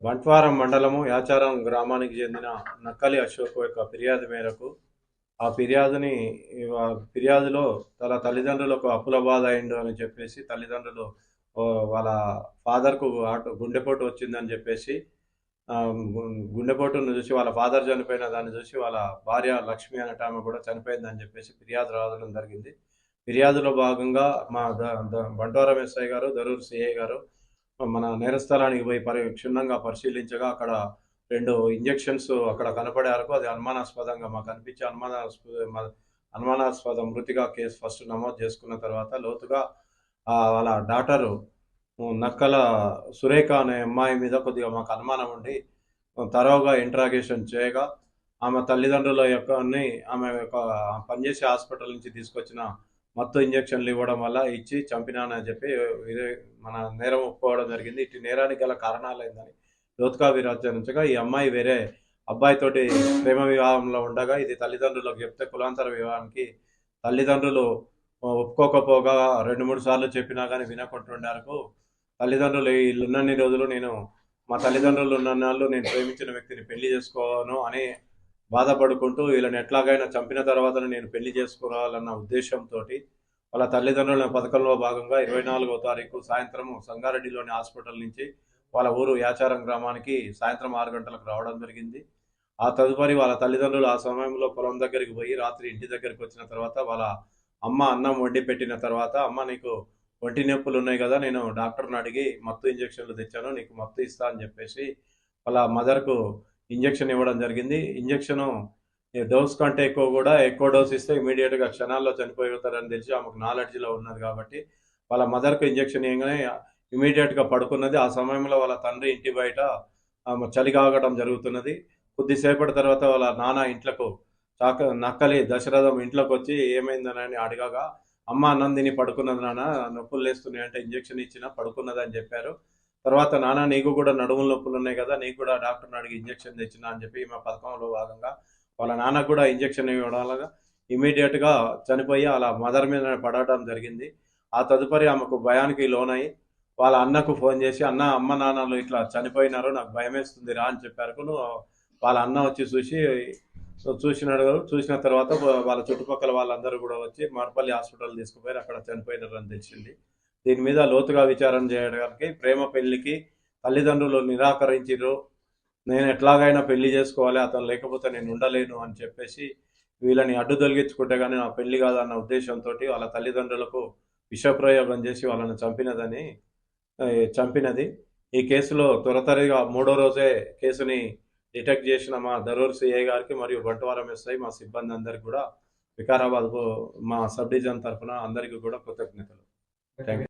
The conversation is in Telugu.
బంట్వారం మండలము యాచారం గ్రామానికి చెందిన నక్కలి అశోక్ యొక్క ఫిర్యాదు మేరకు ఆ ఫిర్యాదులో తన తల్లిదండ్రులకు అప్పుల బాధ అయిండు అని చెప్పేసి తల్లిదండ్రులు వాళ్ళ ఫాదర్కు గుండెపోటు వచ్చిందని చెప్పేసి గుండెపోటును చూసి వాళ్ళ ఫాదర్ చనిపోయిన దాన్ని చూసి వాళ్ళ భార్య లక్ష్మి అనేట ఆమె కూడా చనిపోయిందని చెప్పేసి ఫిర్యాదు రావడం జరిగింది. ఫిర్యాదులో భాగంగా మా బంట్వారం ఎస్ఐ గారు, దరూర్ సిఐ గారు మన నేరస్థలానికి పోయి క్షుణ్ణంగా పరిశీలించగా అక్కడ 2 ఇంజెక్షన్స్ అక్కడ కనపడే వరకు అది అనుమానాస్పదంగా మాకు అనిపించి అనుమానాస్పద మృతిగా కేసు ఫస్ట్ నమోదు చేసుకున్న తర్వాత లోతుగా వాళ్ళ డాటరు నక్కల సురేఖ అనే అమ్మాయి మీద కొద్దిగా మాకు అనుమానం ఉండి తరోగా ఇంట్రాగేషన్ చేయగా ఆమె తల్లిదండ్రుల ఆమె యొక్క పనిచేసే హాస్పిటల్ నుంచి తీసుకొచ్చిన మత్తు ఇంజక్షన్లు ఇవ్వడం వల్ల ఇచ్చి చంపినానని చెప్పి మన నేరం ఒప్పుకోవడం జరిగింది. ఇటు నేరానికి గల కారణాలైందని లోతుగా విచారించగా ఈ అమ్మాయి వేరే అబ్బాయితోటి ప్రేమ వివాహంలో ఉండగా ఇది తల్లిదండ్రులకు చెప్తే కులాంతర వివాహానికి తల్లిదండ్రులు ఒప్పుకోకపోగా 2-3 సార్లు చెప్పినా కానీ వినకుంటుండారు. తల్లిదండ్రులు వీళ్ళున్నన్ని రోజులు మా తల్లిదండ్రులు ఉన్నన్నాళ్ళు నేను ప్రేమించిన వ్యక్తిని పెళ్లి చేసుకోను అని బాధపడుకుంటూ వీళ్ళని ఎట్లాగైనా చంపిన తర్వాత నేను పెళ్లి చేసుకోవాలన్న ఉద్దేశంతో వాళ్ళ తల్లిదండ్రుల పథకంలో భాగంగా 24వ తారీఖు సాయంత్రం సంగారెడ్డిలోని హాస్పిటల్ నుంచి వాళ్ళ ఊరు యాచారం గ్రామానికి సాయంత్రం 6 గంటలకు రావడం జరిగింది. ఆ తదుపరి వాళ్ళ తల్లిదండ్రులు ఆ సమయంలో పొలం దగ్గరికి పోయి రాత్రి ఇంటి దగ్గరికి వచ్చిన తర్వాత వాళ్ళ అమ్మ అన్నం వండి పెట్టిన తర్వాత, అమ్మ నీకు ఒంటి నొప్పులు ఉన్నాయి కదా, నేను డాక్టర్ని అడిగి మత్తు ఇంజక్షన్లు తెచ్చాను, నీకు మత్తు ఇస్తా అని చెప్పేసి వాళ్ళ మదర్కు ఇంజక్షన్ ఇవ్వడం జరిగింది. ఇంజక్షను డోస్ కంటే ఎక్కువ డోస్ ఇస్తే ఇమీడియట్గా క్షణాల్లో చనిపోతారని తెలిసి ఆమెకు నాలెడ్జ్లో ఉన్నది కాబట్టి వాళ్ళ మదర్కు ఇంజక్షన్ ఇవ్వగానే ఇమీడియట్గా పడుకున్నది. ఆ సమయంలో వాళ్ళ తండ్రి ఇంటి బయట చలి కాగడం జరుగుతున్నది. కొద్దిసేపటి తర్వాత వాళ్ళ నాన్న ఇంట్లకు నక్కలి దశరథం ఇంట్లోకి వచ్చి ఏమైందని అడగగా, అమ్మ అన్నం తిని పడుకున్నది నాన్న, నొప్పులు లేస్తున్నాయి అంటే ఇంజక్షన్ ఇచ్చినా పడుకున్నదని చెప్పారు. తర్వాత నాన్న నీకు కూడా నడుముల నొప్పులు ఉన్నాయి కదా, నీకు కూడా డాక్టర్ని అడిగి ఇంజక్షన్ తెచ్చినా అని చెప్పి ఈమె పథకంలో భాగంగా వాళ్ళ నాన్నకు కూడా ఇంజక్షన్ ఇవ్వడం వల్ల ఇమీడియట్గా చనిపోయి అలా మదర్ మీద పడటం జరిగింది. ఆ తదుపరి ఆమెకు భయానికి లోనై వాళ్ళ అన్నకు ఫోన్ చేసి, అమ్మ నాన్నలు ఇట్లా చనిపోయినారు, నాకు భయం వేస్తుంది రా అని చెప్పారు. వాళ్ళ అన్న వచ్చి చూసిన తర్వాత వాళ్ళ చుట్టుపక్కల వాళ్ళందరూ కూడా వచ్చి మార్పల్లి హాస్పిటల్ తీసుకుపోయి అక్కడ చనిపోయినారు అని తెలిసింది. దీని మీద లోతుగా విచారణ చేయడానికి ప్రేమ పెళ్లికి తల్లిదండ్రులు నిరాకరించారు. నేను ఎట్లాగైనా పెళ్లి చేసుకోవాలి, అతను లేకపోతే నేను ఉండలేను అని చెప్పేసి వీళ్ళని అడ్డు తొలగించుకుంటే కానీ నా పెళ్లి కాదన్న ఉద్దేశంతో వాళ్ళ తల్లిదండ్రులకు విషప్రయోగం చేసి వాళ్ళని చంపినది. ఈ కేసులో త్వరతరిగా 3వ రోజే కేసుని డిటెక్ట్ చేసిన మా దరూర్ సిఐ గారికి మరియు బంట్వారం ఎస్ఐ మా సిబ్బంది అందరికీ కూడా వికారాబాద్ మా సబ్ డివిజన్ తరఫున అందరికీ కూడా కృతజ్ఞతలు. Thank you.